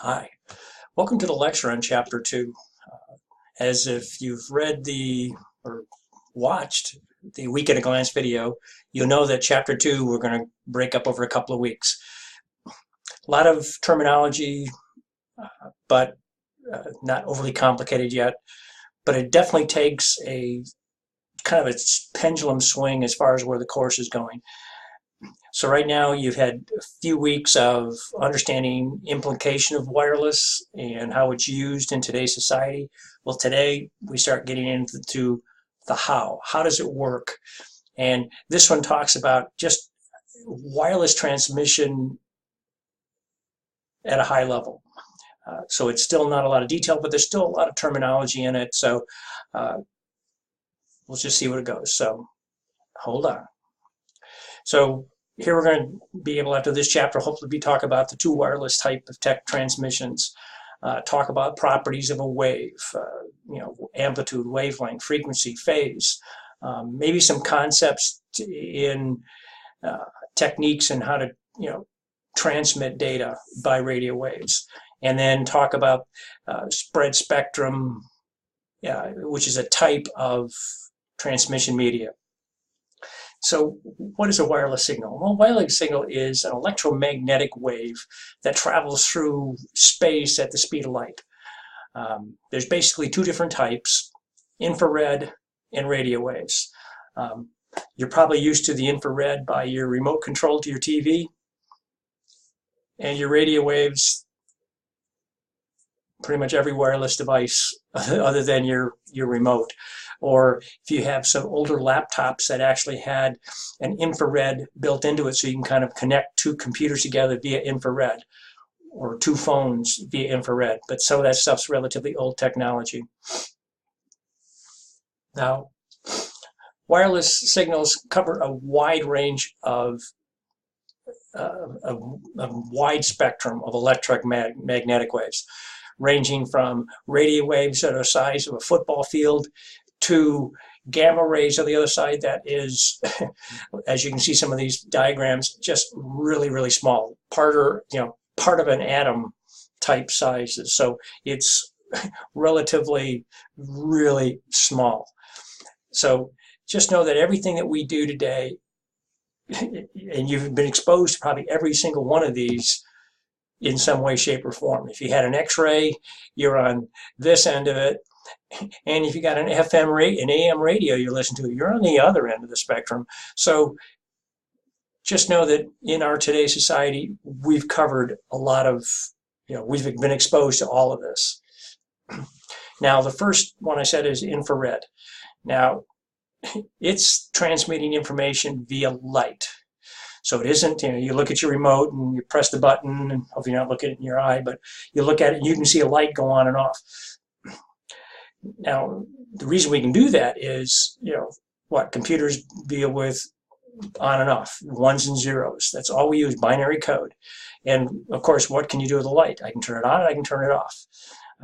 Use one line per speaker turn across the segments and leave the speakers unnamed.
Hi, welcome to the lecture on Chapter 2. As if you've read or watched the Week at a Glance video, you'll know that Chapter 2 we're going to break up over a couple of weeks. A lot of terminology, but not overly complicated yet. But it definitely takes a kind of a pendulum swing as far as where the course is going. So right now you've had a few weeks of understanding implication of wireless and how it's used in today's society. Well, today we start getting into the how. How does it work? And this one talks about just wireless transmission at a high level. So it's still not a lot of detail, but there's still a lot of terminology in it. So we'll just see what it goes. So hold on. So here we're going to be able, after this chapter, hopefully talk about the two wireless type of tech transmissions, talk about properties of a wave, amplitude, wavelength, frequency, phase, maybe some concepts in techniques and how to, transmit data by radio waves, and then talk about spread spectrum, which is a type of transmission media. So what is a wireless signal? Well, a wireless signal is an electromagnetic wave that travels through space at the speed of light. There's basically two different types, infrared and radio waves. You're probably used to the infrared by your remote control to your TV, and your radio waves, pretty much every wireless device other than your remote. Or if you have some older laptops that actually had an infrared built into it, so you can kind of connect two computers together via infrared, or two phones via infrared. But some of that stuff's relatively old technology. Now, wireless signals cover a wide range of a wide spectrum of electromagnetic waves, ranging from radio waves that are the size of a football field to gamma rays on the other side that is, as you can see some of these diagrams, just really, really small, part of an atom type sizes. So it's relatively really small. So just know that everything that we do today, and you've been exposed to probably every single one of these in some way, shape, or form. If you had an X-ray, you're on this end of it. And if you got an FM an AM radio you listen to, you're on the other end of the spectrum. So just know that in our today's society, we've covered a lot of, we've been exposed to all of this. Now, the first one I said is infrared. Now, it's transmitting information via light. So it isn't, you look at your remote and you press the button, and hopefully you're not looking at it in your eye, but you look at it and you can see a light go on and off. Now, the reason we can do that is, computers deal with on and off, ones and zeros. That's all we use, binary code. And of course, what can you do with the light? I can turn it on, I can turn it off.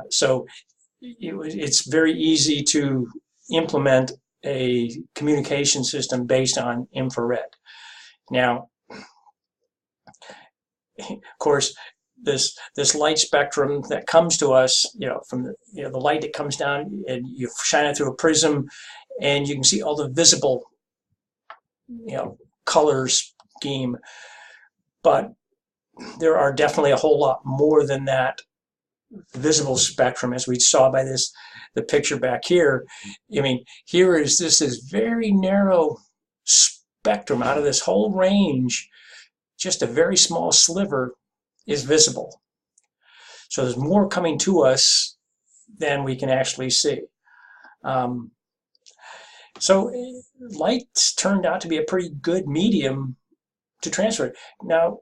So it's very easy to implement a communication system based on infrared. Now, of course, this light spectrum that comes to us, from the light that comes down, and you shine it through a prism, and you can see all the visible, color scheme. But there are definitely a whole lot more than that visible spectrum, as we saw by the picture back here. I mean, here is this very narrow spectrum. Out of this whole range, just a very small sliver is visible. So there's more coming to us than we can actually see. So light's turned out to be a pretty good medium to transfer it. Now,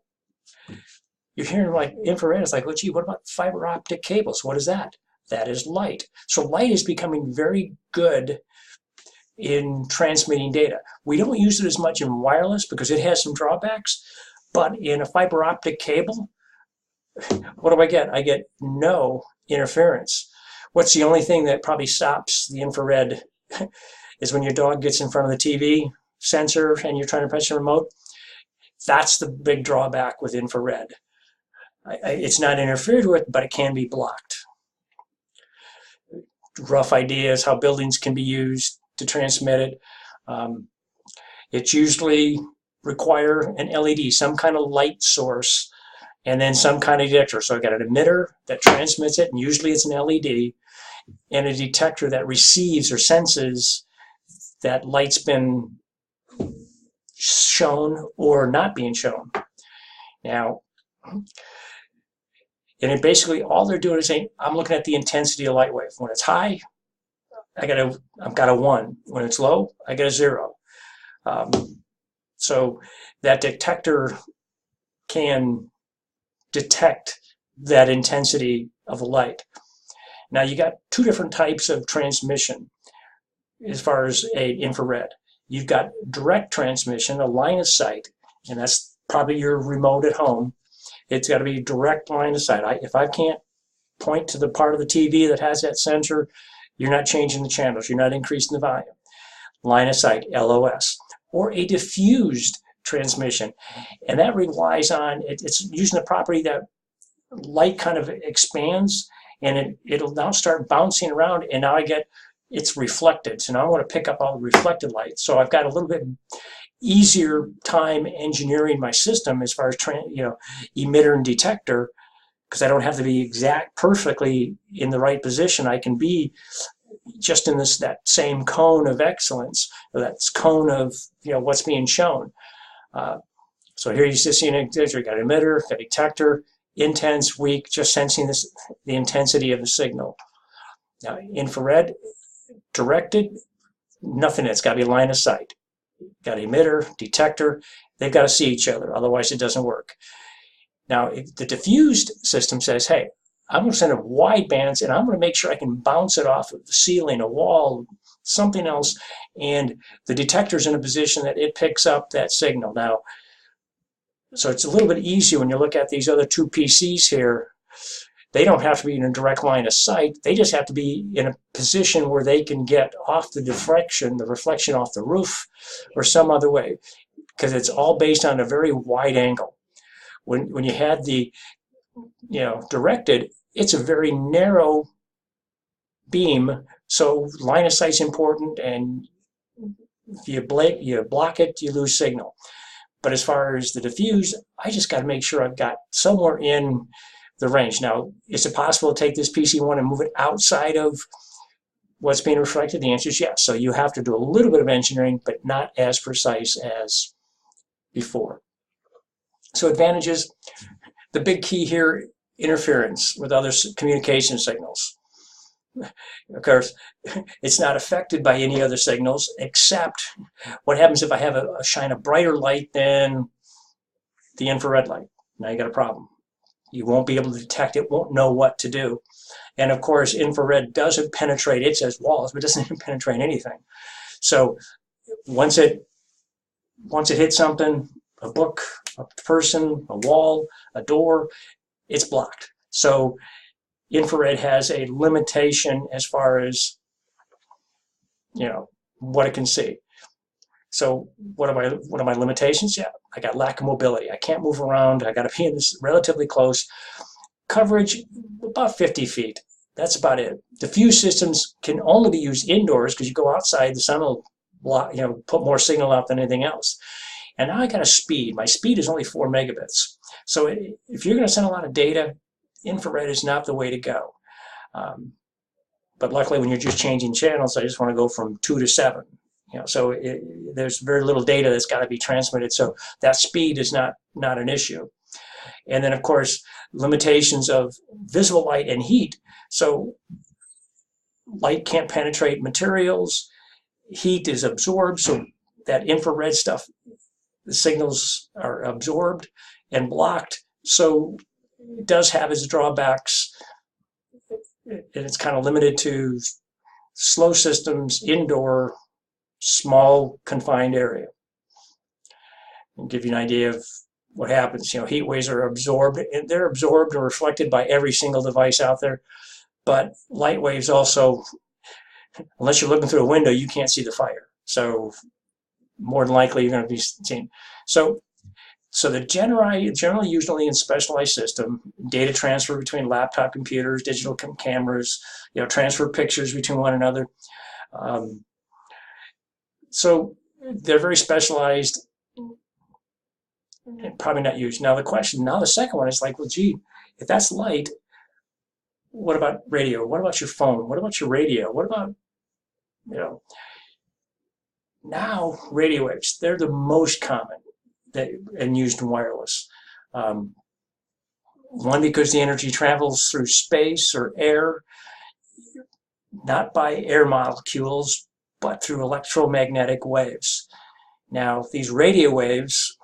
you're hearing like infrared, it's like, well, gee, what about fiber optic cables? What is that? That is light. So light is becoming very good in transmitting data. We don't use it as much in wireless because it has some drawbacks, but in a fiber optic cable, what do I get? I get no interference. What's the only thing that probably stops the infrared is when your dog gets in front of the TV sensor and you're trying to press the remote. That's the big drawback with infrared. It's not interfered with, but it can be blocked. Rough ideas how buildings can be used to transmit it. It's usually require an LED, some kind of light source, and then some kind of detector. So I've got an emitter that transmits it, and usually it's an LED, and a detector that receives or senses that light's been shown or not being shown. Now, and it basically all they're doing is saying, I'm looking at the intensity of light wave. When it's high, I've got a 1. When it's low, I get a 0. So that detector can detect that intensity of a light. Now you got 2 different types of transmission as far as infrared. You've got direct transmission, a line of sight, and that's probably your remote at home. It's got to be direct line of sight. If I can't point to the part of the TV that has that sensor, you're not changing the channels, you're not increasing the volume. Line of sight, LOS. Or a diffused transmission, and that relies on, it's using the property that light kind of expands, and it'll now start bouncing around, and now it's reflected. So now I want to pick up all the reflected light. So I've got a little bit easier time engineering my system as far as emitter and detector, because I don't have to be exact perfectly in the right position. I can be just in that same cone of excellence, or that cone of what's being shown. So here you just see an detector, got an emitter, got a detector, intense, weak, just sensing the intensity of the signal. Now infrared, directed, nothing. It's got to be line of sight. Got emitter, detector, they've got to see each other, otherwise it doesn't work. Now, the diffused system says, hey, I'm going to send it wide bands, and I'm going to make sure I can bounce it off of the ceiling, a wall, something else, and the detector's in a position that it picks up that signal. Now, so it's a little bit easier when you look at these other 2 PCs here. They don't have to be in a direct line of sight. They just have to be in a position where they can get off the reflection off the roof or some other way, because it's all based on a very wide angle. When you had the directed, it's a very narrow beam, so line of sight's important, and if you block it, you lose signal. But as far as the diffuse, I just got to make sure I've got somewhere in the range. Now, is it possible to take this PC1 and move it outside of what's being reflected? The answer is yes. So you have to do a little bit of engineering, but not as precise as before. So advantages, the big key here, interference with other communication signals. Of course, it's not affected by any other signals, except what happens if I have shine a brighter light than the infrared light. Now you got a problem. You won't be able to detect it, won't know what to do. And of course, infrared doesn't penetrate, it says walls, but it doesn't penetrate anything. So once it hits something, a book, a person, a wall, a door, it's blocked. So infrared has a limitation as far as what it can see. So what are my limitations? Yeah, I got lack of mobility. I can't move around. I got to be in this relatively close. Coverage, about 50 feet. That's about it. Diffuse systems can only be used indoors, because you go outside, the sun will block, put more signal out than anything else. And now I got a speed. My speed is only 4 megabits. So if you're going to send a lot of data, infrared is not the way to go. But luckily, when you're just changing channels, I just want to go from 2 to 7. So there's very little data that's got to be transmitted. So that speed is not an issue. And then, of course, limitations of visible light and heat. So light can't penetrate materials. Heat is absorbed. So that infrared stuff, the signals are absorbed and blocked. So it does have its drawbacks. And it's kind of limited to slow systems, indoor, small, confined area. I'll give you an idea of what happens. Heat waves are absorbed, and they're absorbed or reflected by every single device out there. But light waves also, unless you're looking through a window, you can't see the fire. So more than likely, you're going to be seeing. So So the generally used only in specialized system, data transfer between laptop computers, digital cameras, transfer pictures between one another. So they're very specialized and probably not used. Now the second one is like, well, gee, if that's light, what about radio? What about your phone? What about your radio? What about, now radio waves, they're the most common and used in wireless. One, because the energy travels through space or air, not by air molecules, but through electromagnetic waves. Now, these radio waves,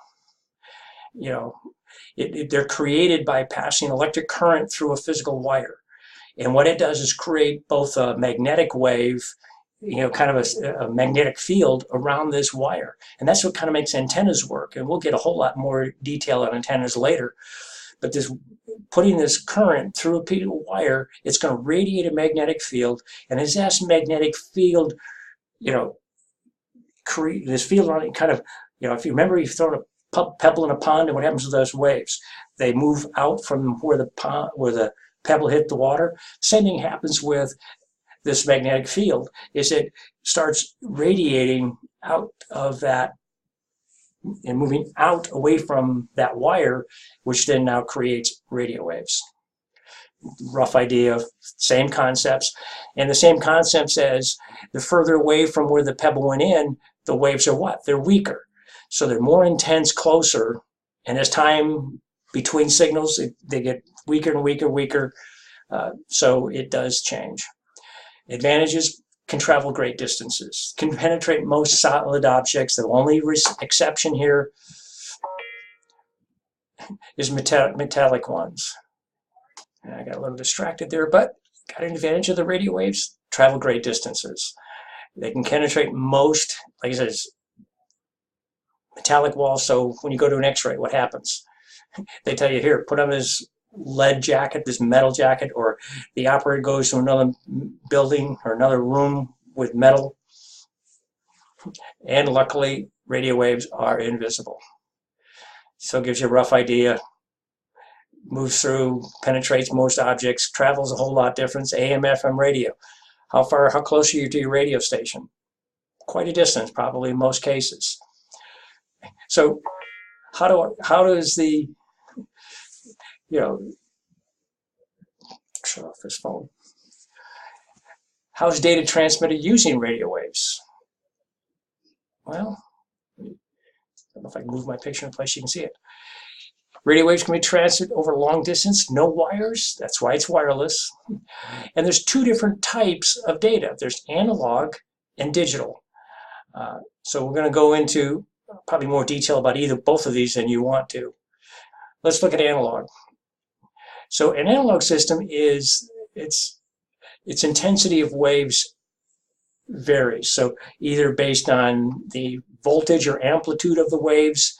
they're created by passing electric current through a physical wire. And what it does is create both a magnetic wave, kind of a magnetic field around this wire. And that's what kind of makes antennas work. And we'll get a whole lot more detail on antennas later. But putting this current through a piece of wire, it's going to radiate a magnetic field. And as that magnetic field, create this field around it, kind of, if you remember, you've thrown a pebble in a pond, and what happens to those waves? They move out from where the pebble hit the water. Same thing happens with this magnetic field, is it starts radiating out of that and moving out away from that wire, which then now creates radio waves. Rough idea of same concepts. And the same concepts as the further away from where the pebble went in, the waves are what? They're weaker. So they're more intense closer. And as time between signals, they get weaker and weaker. So it does change. Advantages: can travel great distances, can penetrate most solid objects. The only exception here is metallic ones. And I got a little distracted there, but got an advantage of the radio waves: travel great distances. They can penetrate most, like I said, metallic walls. So when you go to an x-ray, what happens? They tell you, here, put on this lead jacket, this metal jacket, or the operator goes to another building or another room with metal. And luckily, radio waves are invisible. So it gives you a rough idea. Moves through, penetrates most objects, travels a whole lot different. AM, FM radio. How close are you to your radio station? Quite a distance, probably in most cases. So how does the, shut off this phone. How's data transmitted using radio waves? Well, I don't know if I can move my picture in a place you can see it. Radio waves can be transmitted over long distance, no wires. That's why it's wireless. And there's two different types of data. There's analog and digital. So we're going to go into probably more detail about both of these than you want to. Let's look at analog. So an analog system is, its intensity of waves varies. So either based on the voltage or amplitude of the waves,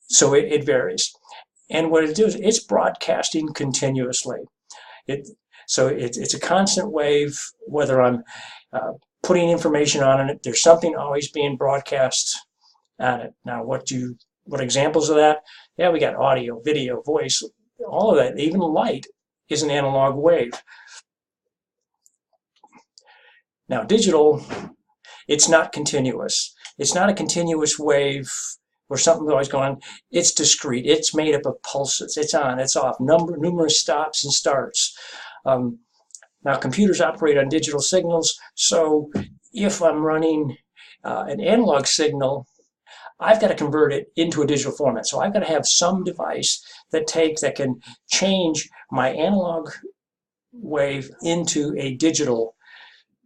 so it varies. And what it does, it's broadcasting continuously. So it's a constant wave, whether I'm putting information on it, there's something always being broadcast on it. Now, what examples of that? Yeah, we got audio, video, voice, all of that. Even light is an analog wave. Now, digital, it's not continuous. It's not a continuous wave where something's always going on. It's discrete. It's made up of pulses. It's on, it's off, numerous stops and starts. Now, computers operate on digital signals, so if I'm running an analog signal, I've got to convert it into a digital format. So I've got to have some device that can change my analog wave into a digital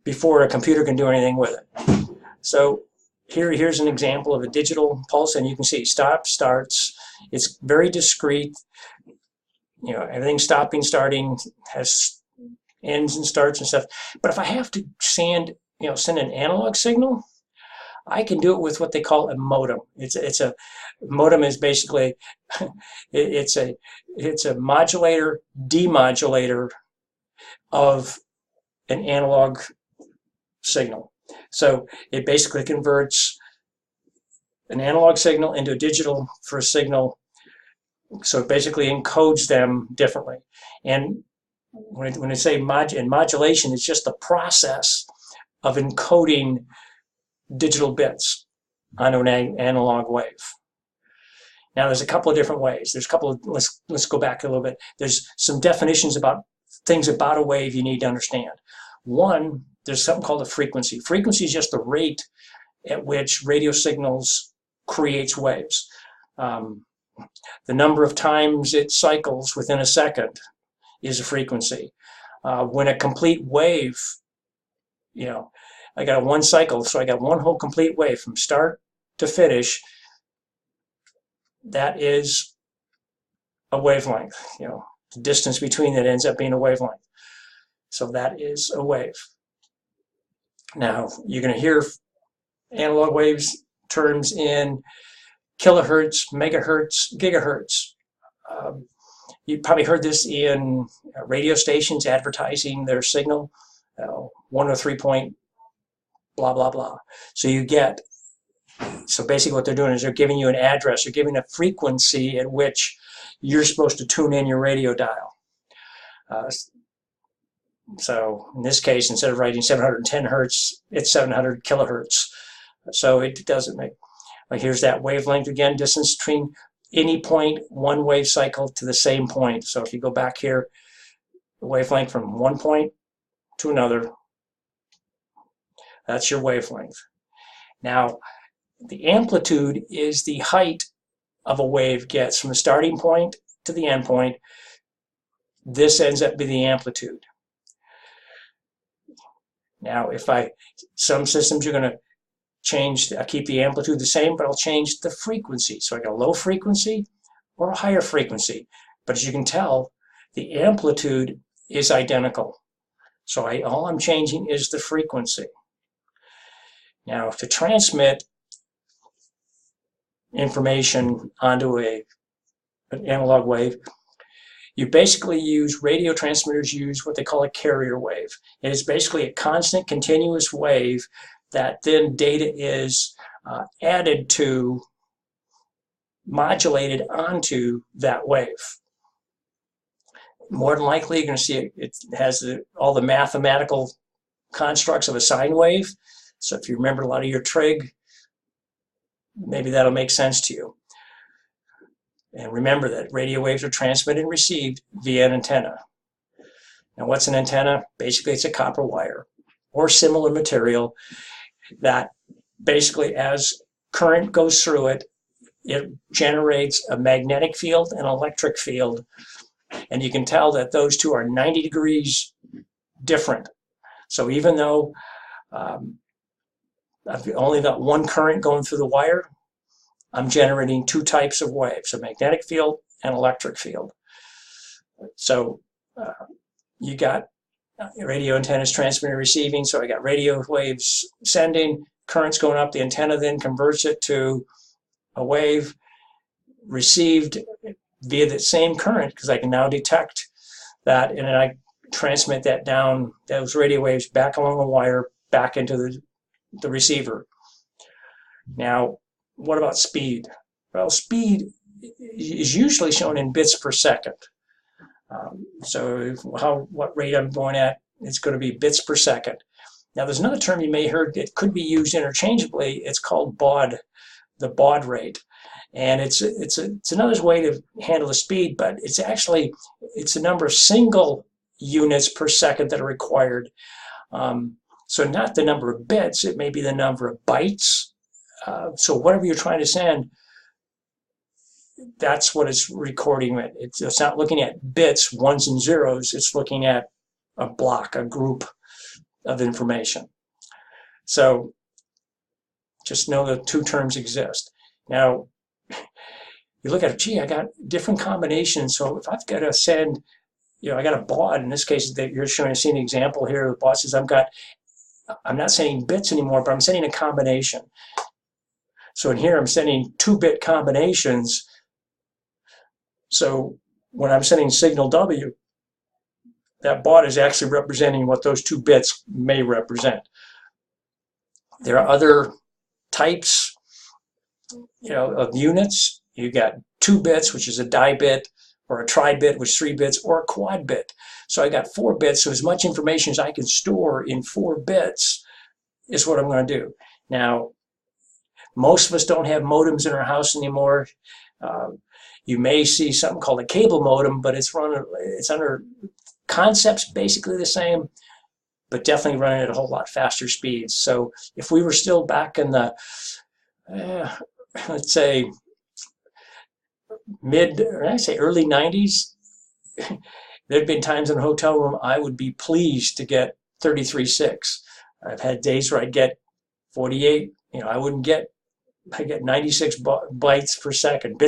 before a computer can do anything with it. So here's an example of a digital pulse, and you can see stop, starts. It's very discrete. Everything stopping, starting, has ends and starts and stuff. But if I have to send an analog signal, I can do it with what they call a modem. A modem is basically it's a modulator demodulator of an analog signal. So it basically converts an analog signal into a digital for a signal. So it basically encodes them differently. And when I say modulation, it's just the process of encoding digital bits onto an analog wave. Now, there's a couple of different ways. There's a couple of, let's go back a little bit. There's some definitions about things about a wave you need to understand. One, there's something called a frequency. Frequency is just the rate at which radio signals creates waves. The number of times it cycles within a second is a frequency. When a complete wave, I got one cycle, so I got one whole complete wave from start to finish. That is a wavelength. The distance between that ends up being a wavelength. So that is a wave. Now, you're going to hear analog waves terms in kilohertz, megahertz, gigahertz. You probably heard this in radio stations advertising their signal, 103 point blah, blah, blah. So basically what they're doing is they're giving you an address, they're giving a frequency at which you're supposed to tune in your radio dial. So in this case, instead of writing 710 hertz, it's 700 kilohertz. So it doesn't make, here's that wavelength again, distance between any point, one wave cycle to the same point. So if you go back here, the wavelength from one point to another, that's your wavelength. Now, the amplitude is the height of a wave gets from the starting point to the end point. This ends up being the amplitude. Now, some systems are going to change, keep the amplitude the same, but I'll change the frequency. So I got a low frequency or a higher frequency. But as you can tell, the amplitude is identical. So all I'm changing is the frequency. Now, to transmit information onto an analog wave, you basically radio transmitters use what they call a carrier wave. It is basically a constant, continuous wave that then data is added to, modulated onto that wave. More than likely, you're going to see it has all the mathematical constructs of a sine wave. So if you remember a lot of your trig, maybe that'll make sense to you. And remember that radio waves are transmitted and received via an antenna. Now, what's an antenna? Basically, it's a copper wire or similar material that basically, as current goes through it, it generates a magnetic field and electric field. And you can tell that those two are 90 degrees different. So even though I've only got one current going through the wire, I'm generating two types of waves, a magnetic field and electric field. So you got radio antennas transmitting and receiving, so I got radio waves sending, currents going up, the antenna then converts it to a wave received via that same current, because I can now detect that, and then I transmit that down, those radio waves back along the wire, back into the receiver. Now, what about speed? Well, speed is usually shown in bits per second. So what rate I'm going at, it's going to be bits per second. Now, there's another term you may have heard that could be used interchangeably. It's called baud, the baud rate. And it's another way to handle the speed, but it's a number of single units per second that are required. So not the number of bits, it may be the number of bytes. So whatever you're trying to send, that's what it's recording it. It's not looking at bits, ones and zeros. It's looking at a block, a group of information. So just know the two terms exist. Now, you look at it, gee, I got different combinations. So if I've got to send, I got a baud. In this case, that you're seeing an example here. The baud says I'm not sending bits anymore, but I'm sending a combination. So in here, I'm sending 2-bit combinations. So when I'm sending signal W, that baud is actually representing what those 2 bits may represent. There are other types of units. You got 2 bits, which is a die bit, or a tri bit, which is 3 bits, or a quad bit. So I got 4 bits. So as much information as I can store in 4 bits is what I'm going to do. Now, most of us don't have modems in our house anymore. You may see something called a cable modem, but it's under concepts basically the same, but definitely running at a whole lot faster speeds. So if we were still back in the, let's say, early 90s, there'd been times in a hotel room I would be pleased to get 33.6. I've had days where I'd get 48. I get 96 bits per second.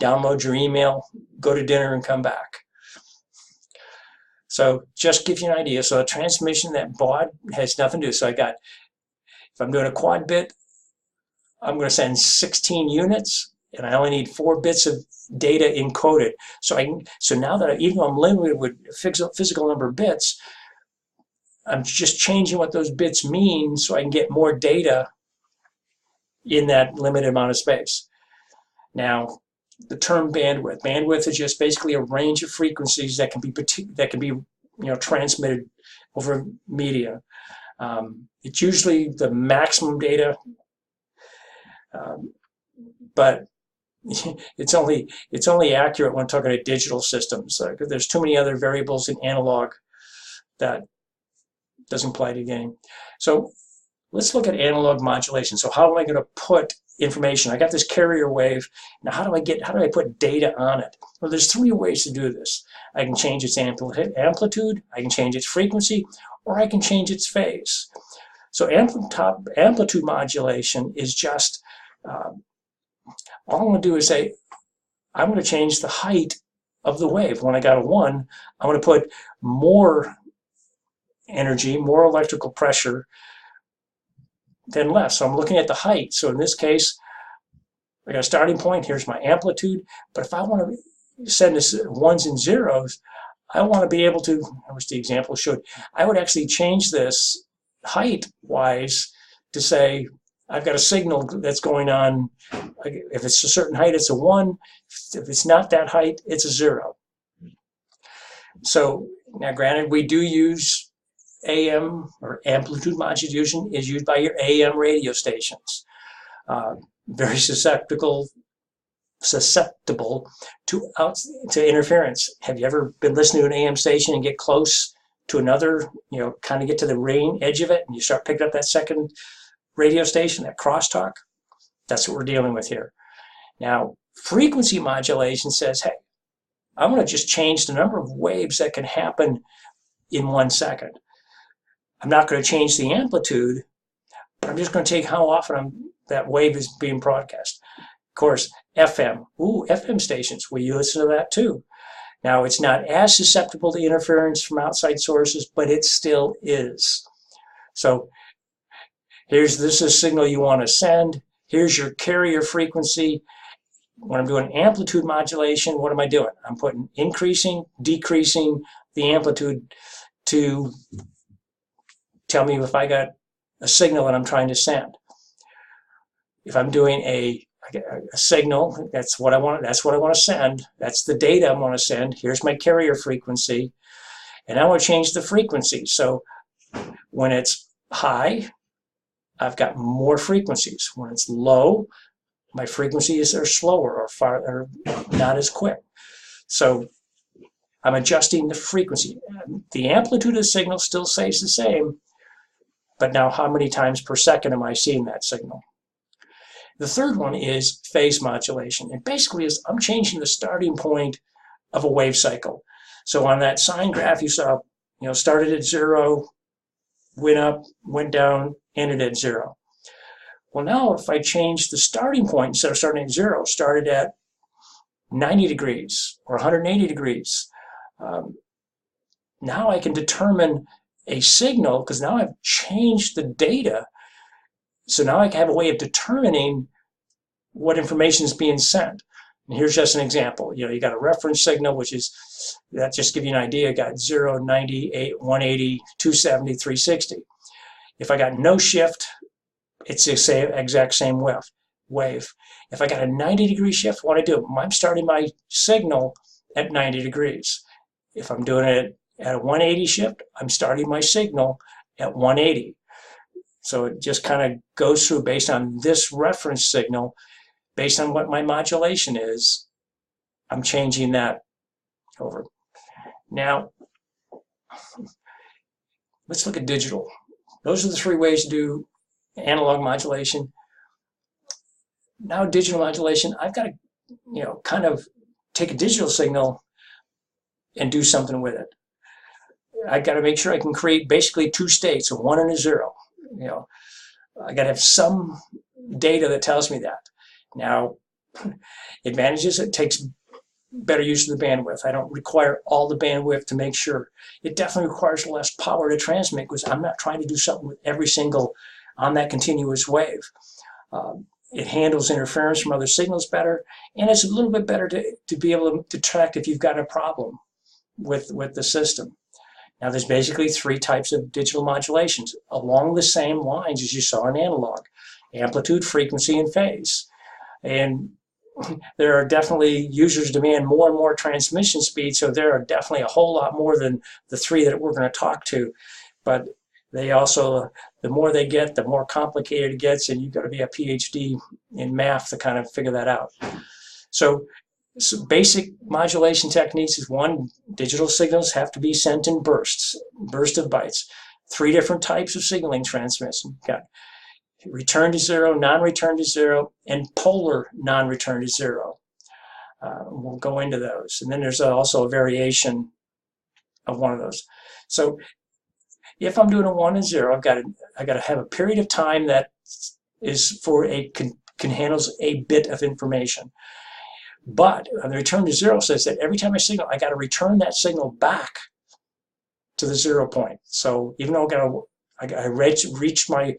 Download your email, go to dinner, and come back. So just give you an idea. So a transmission, that baud has nothing to do. So if I'm doing a quad bit, I'm going to send 16 units, and I only need 4 bits of data encoded. So now that even though I'm limited with physical number of bits, I'm just changing what those bits mean so I can get more data in that limited amount of space. Now, the term bandwidth. Bandwidth is just basically a range of frequencies that can be transmitted over media. It's usually the maximum data, but it's only accurate when talking to digital systems. There's too many other variables in analog that doesn't play the game. So let's look at analog modulation. So how am I going to put information? I got this carrier wave. Now how do I put data on it? Well, there's 3 ways to do this. I can change its amplitude, I can change its frequency, or I can change its phase. So amplitude modulation is just, all I'm going to do is say, I'm going to change the height of the wave. When I got a 1, I'm going to put more energy, more electrical pressure than less. So I'm looking at the height. So in this case, I got a starting point. Here's my amplitude. But if I want to send this 1s and 0s, I want to be able to, I wish the example showed, I would actually change this height-wise to say, I've got a signal that's going on. If it's a certain height, it's a 1. If it's not that height, it's a 0. So now granted, we do use AM, or amplitude modulation is used by your AM radio stations. Very susceptible to interference. Have you ever been listening to an AM station and get close to another, kind of get to the edge of it, and you start picking up that second radio station, that crosstalk? That's what we're dealing with here. Now, frequency modulation says, hey, I'm going to just change the number of waves that can happen in 1 second. I'm not going to change the amplitude, but I'm just going to take how often that wave is being broadcast. Of course, FM. FM stations. We listen to that too. Now, it's not as susceptible to interference from outside sources, but it still is. So this is a signal you want to send. Here's your carrier frequency. When I'm doing amplitude modulation, what am I doing? I'm putting increasing, decreasing the amplitude to tell me if I got a signal that I'm trying to send. If I'm doing a signal, that's what I want to send. That's the data I want to send. Here's my carrier frequency. And I want to change the frequency. So when it's high, I've got more frequencies. When it's low, my frequencies are slower or not as quick. So I'm adjusting the frequency. The amplitude of the signal still stays the same, but now how many times per second am I seeing that signal? The third one is phase modulation. It basically is I'm changing the starting point of a wave cycle. So on that sine graph you saw, started at 0, went up, went down, ended at 0. Well, now if I change the starting point, instead of starting at 0, started at 90 degrees or 180 degrees, now I can determine a signal because now I've changed the data. So now I have a way of determining what information is being sent. And here's just an example. You got a reference signal, which is, that just give you an idea, you got 0, 90, 180, 270, 360. If I got no shift it's the exact same wave. If I got a 90-degree shift, what I do, I'm starting my signal at 90 degrees. If I'm doing it at a 180 shift, I'm starting my signal at 180. So it just kind of goes through based on this reference signal, based on what my modulation is, I'm changing that over. Now, let's look at digital. Those are the three ways to do analog modulation. Now digital modulation, I've got to, kind of take a digital signal and do something with it. I've got to make sure I can create basically two states, a 1 and a 0. I got to have some data that tells me that. Now, advantages, it takes better use of the bandwidth. I don't require all the bandwidth to make sure. It definitely requires less power to transmit because I'm not trying to do something with every single on that continuous wave. It handles interference from other signals better, and it's a little bit better to be able to detect if you've got a problem with the system. Now, there's basically three types of digital modulations along the same lines as you saw in analog: amplitude, frequency, and phase. And there are definitely, users demand more and more transmission speed, so there are definitely a whole lot more than the three that we're going to talk to. But they also, the more they get, the more complicated it gets, and you've got to be a PhD in math to kind of figure that out. So basic modulation techniques is one, digital signals have to be sent in bursts of bytes. Three different types of signaling transmission. You've got return to zero, non-return to zero, and polar non-return to zero. We'll go into those. And then there's also a variation of one of those. So if I'm doing a 1 and 0, I've got to have a period of time that is for can handles a bit of information. But the return to zero says that every time I signal, I got to return that signal back to the 0 point. So even though I reach my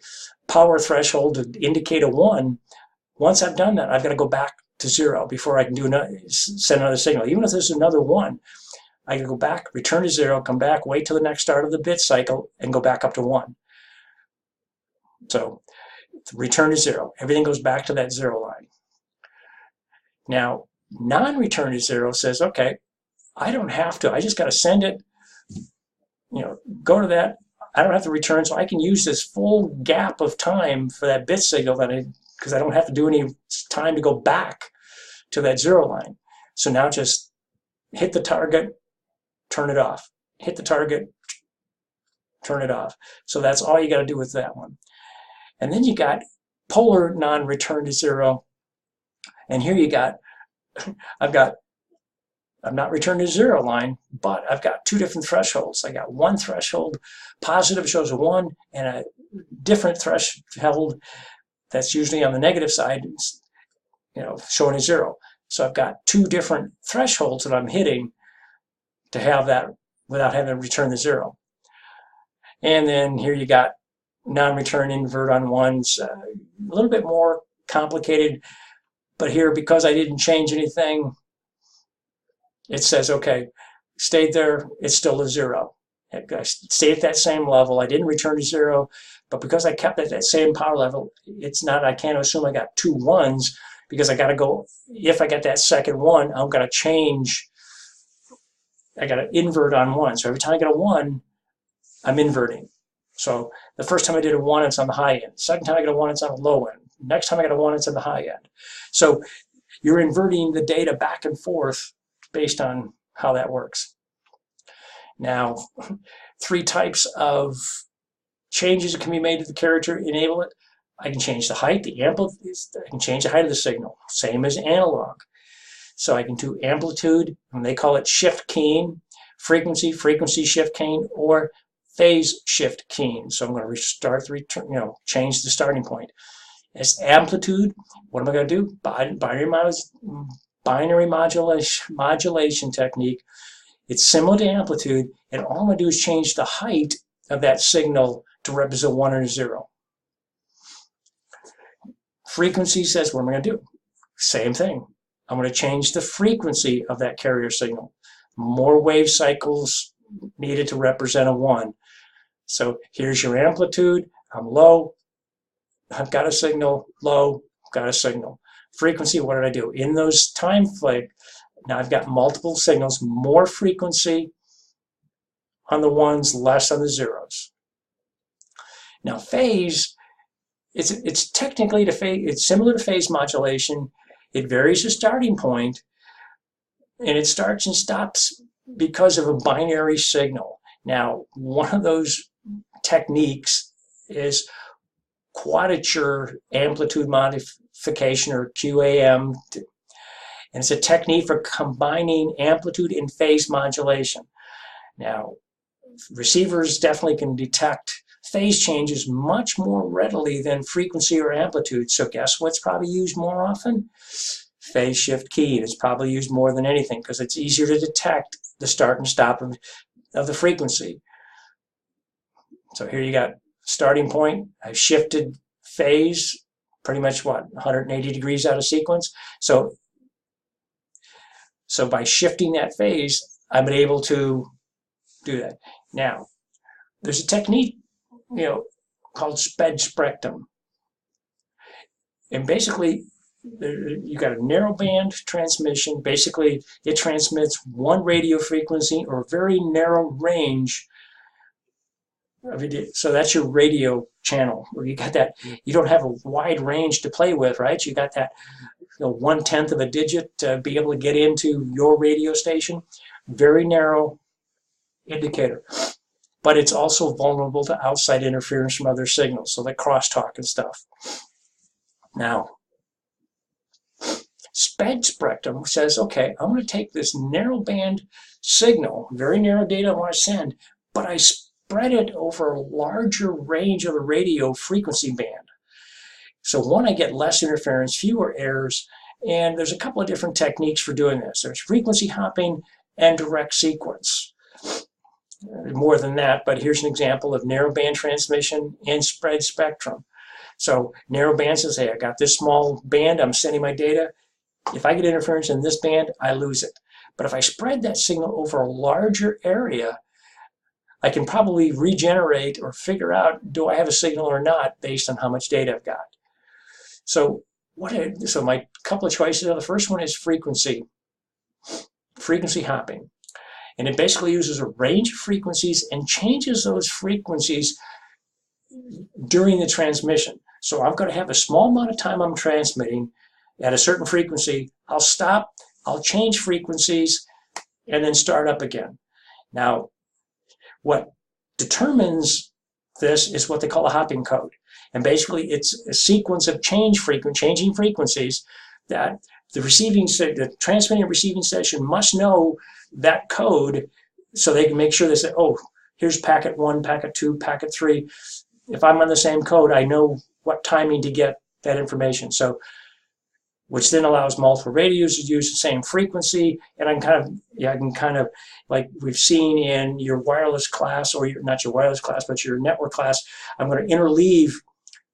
power threshold to indicate a 1, once I've done that, I've got to go back to 0 before I can send another signal. Even if there's another 1, I can go back, return to 0, come back, wait till the next start of the bit cycle, and go back up to 1. So return to 0. Everything goes back to that 0 line. Now, non-return to 0 says, okay, I don't have to. I just got to send it, go to that. I don't have to return, so I can use this full gap of time for that bit signal because I don't have to do any time to go back to that 0 line. So now just hit the target, turn it off. Hit the target, turn it off. So that's all you got to do with that one. And then you got polar non-return to 0. And here you got, I'm not returning to 0 line, but I've got two different thresholds. I got one threshold, positive shows a 1, and a different threshold that's usually on the negative side, showing a 0. So I've got two different thresholds that I'm hitting to have that without having to return to 0. And then here you got non-return invert on 1s, a little bit more complicated, but here, because I didn't change anything, it says, okay, stayed there, it's still a 0. I stayed at that same level. I didn't return to 0, but because I kept at that same power level, I can't assume I got two 1s because I got to go, if I get that second 1, I'm going to change, I got to invert on 1. So every time I get a 1, I'm inverting. So the first time I did a 1, it's on the high end. Second time I get a 1, it's on the low end. Next time I get a 1, it's on the high end. So you're inverting the data back and forth based on how that works. Now, three types of changes that can be made to the carrier to enable it. I can change the height, the amplitude, I can change the height of the signal, same as analog. So I can do amplitude, and they call it shift keying, frequency shift keying, or phase shift keying. So I'm going to restart the return, change the starting point. As amplitude, what am I going to do? Binary modulation technique. It's similar to amplitude, and all I'm going to do is change the height of that signal to represent 1 or a 0. Frequency says, what am I going to do? Same thing. I'm going to change the frequency of that carrier signal. More wave cycles needed to represent a 1. So here's your amplitude. I'm low. I've got a signal, low, got a signal. Frequency, what did I do? In those time flick, now I've got multiple signals, more frequency on the ones, less on the zeros. Now phase, it's technically it's similar to phase modulation. It varies the starting point, and it starts and stops because of a binary signal. Now, one of those techniques is quadrature amplitude modification, or QAM, and it's a technique for combining amplitude and phase modulation. Now, receivers definitely can detect phase changes much more readily than frequency or amplitude. So guess what's probably used more often? Phase shift key. It's probably used more than anything because it's easier to detect the start and stop of the frequency. So here you got starting point. I've shifted phase pretty much 180 degrees out of sequence. So by shifting that phase, I've been able to do that. Now, there's a technique, called spectrum. And basically, you got a narrow band transmission. Basically, it transmits one radio frequency or a very narrow range. So that's your radio channel, where you got that. You don't have a wide range to play with, right? You got that 1/10 of a digit to be able to get into your radio station. Very narrow indicator. But it's also vulnerable to outside interference from other signals, so like crosstalk and stuff. Now, spectrum says, okay, I'm going to take this narrow band signal, very narrow data I want to send, but I spread it over a larger range of the radio frequency band. So one, I get less interference, fewer errors, and there's a couple of different techniques for doing this. There's frequency hopping and direct sequence. More than that, but here's an example of narrow band transmission and spread spectrum. So narrow band says, hey, I got this small band, I'm sending my data. If I get interference in this band, I lose it. But if I spread that signal over a larger area, I can probably regenerate or figure out, do I have a signal or not, based on how much data I've got. So my couple of choices, the first one is frequency hopping. And it basically uses a range of frequencies and changes those frequencies during the transmission. So I'm going to have a small amount of time I'm transmitting at a certain frequency. I'll stop, I'll change frequencies, and then start up again. Now, what determines this is what they call a hopping code. And basically, it's a sequence of changing frequencies that the transmitting and receiving station must know that code, so they can make sure they say, oh, here's packet 1, packet 2, packet 3. If I'm on the same code, I know what timing to get that information. So, which then allows multiple radios to use the same frequency, and I can kind of, like we've seen in your wireless class, or not your wireless class, but your network class, I'm going to interleave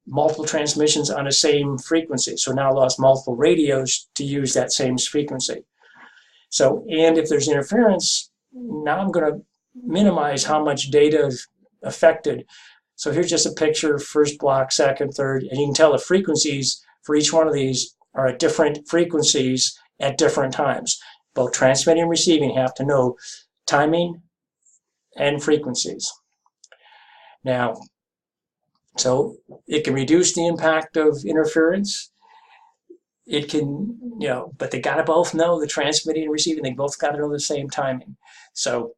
multiple transmissions on the same frequency. So now I lost multiple radios to use that same frequency. So, and if there's interference, now I'm going to minimize how much data is affected. So here's just a picture, first block, second, third, and you can tell the frequencies for each one of these are at different frequencies at different times. Both transmitting and receiving have to know timing and frequencies. Now, so it can reduce the impact of interference. It can, but they got to both know the transmitting and receiving. They both got to know the same timing. So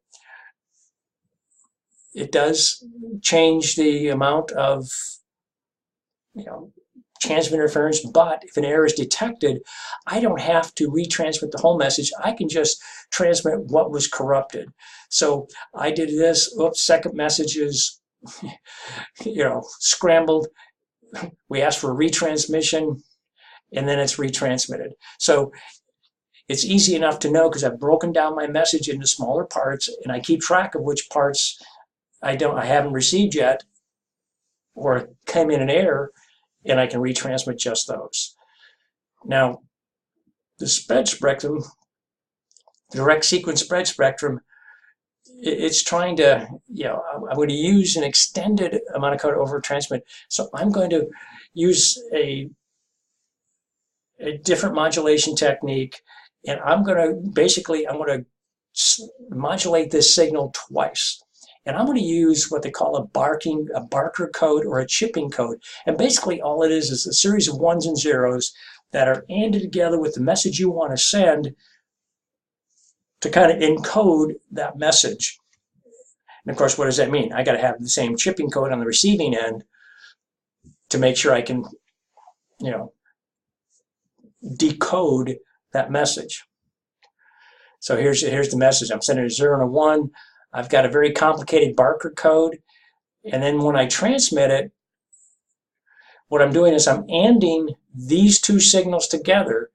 it does change the amount of, chance of interference, but if an error is detected, I don't have to retransmit the whole message. I can just transmit what was corrupted. So I did this, oops, second message is, scrambled. We asked for a retransmission, and then it's retransmitted. So it's easy enough to know because I've broken down my message into smaller parts, and I keep track of which parts I haven't received yet or came in an error, and I can retransmit just those. Now, the spread spectrum, the direct sequence spread spectrum, it's trying to, I'm going to use an extended amount of code over transmit. So I'm going to use a different modulation technique, and I'm going to modulate this signal twice. And I'm going to use what they call a barker code or a chipping code. And basically all it is a series of ones and zeros that are ANDed together with the message you want to send to kind of encode that message. And of course, what does that mean? I got to have the same chipping code on the receiving end to make sure I can, decode that message. So here's the message. I'm sending a 0 and a 1. I've got a very complicated barker code. And then when I transmit it, what I'm doing is I'm ANDing these two signals together.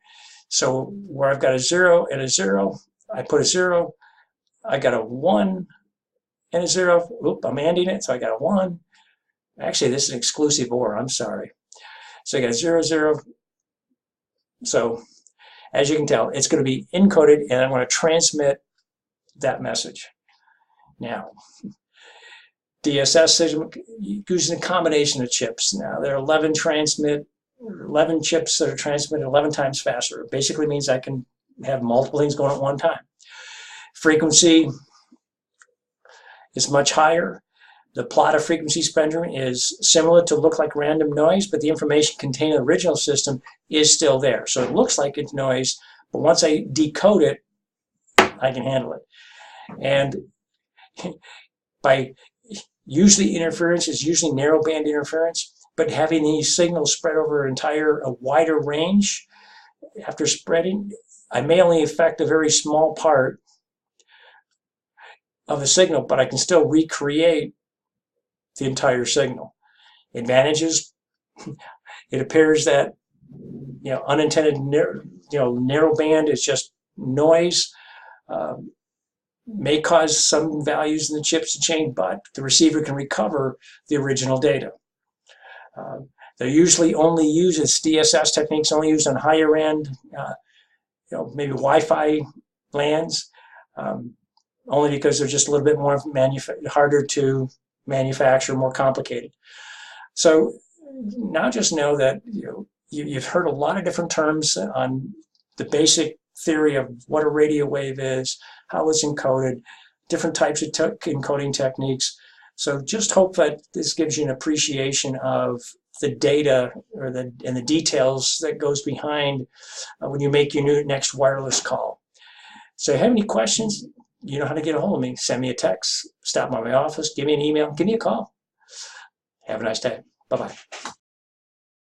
So where I've got a 0 and a 0, I put a 0. I got a 1 and a 0. Oop, I'm ANDing it, so I got a 1. Actually, this is an exclusive OR. I'm sorry. So I got 0, 0. So as you can tell, it's going to be encoded, and I'm going to transmit that message. Now, DSS system using a combination of chips. Now, there are 11 chips that are transmitted 11 times faster. It basically means I can have multiple things going at one time. Frequency is much higher. The plot of frequency spectrum is similar to look like random noise, but the information contained in the original system is still there. So it looks like it's noise, but once I decode it, I can handle it. And by usually interference is usually narrowband interference, but having these signals spread over a wider range, after spreading, I may only affect a very small part of the signal, but I can still recreate the entire signal. Advantages: it appears that unintended narrowband is just noise. May cause some values in the chips to change, but the receiver can recover the original data. They're usually only used as DSS techniques, only used on higher end, maybe Wi-Fi LANs, only because they're just a little bit more harder to manufacture, more complicated. So now just know that you've heard a lot of different terms on the basic theory of what a radio wave is, how it's encoded, different types of encoding techniques. So just hope that this gives you an appreciation of the data and the details that goes behind when you make your next wireless call. So if you have any questions, you know how to get a hold of me. Send me a text, stop by my office, give me an email, give me a call. Have a nice day. Bye-bye.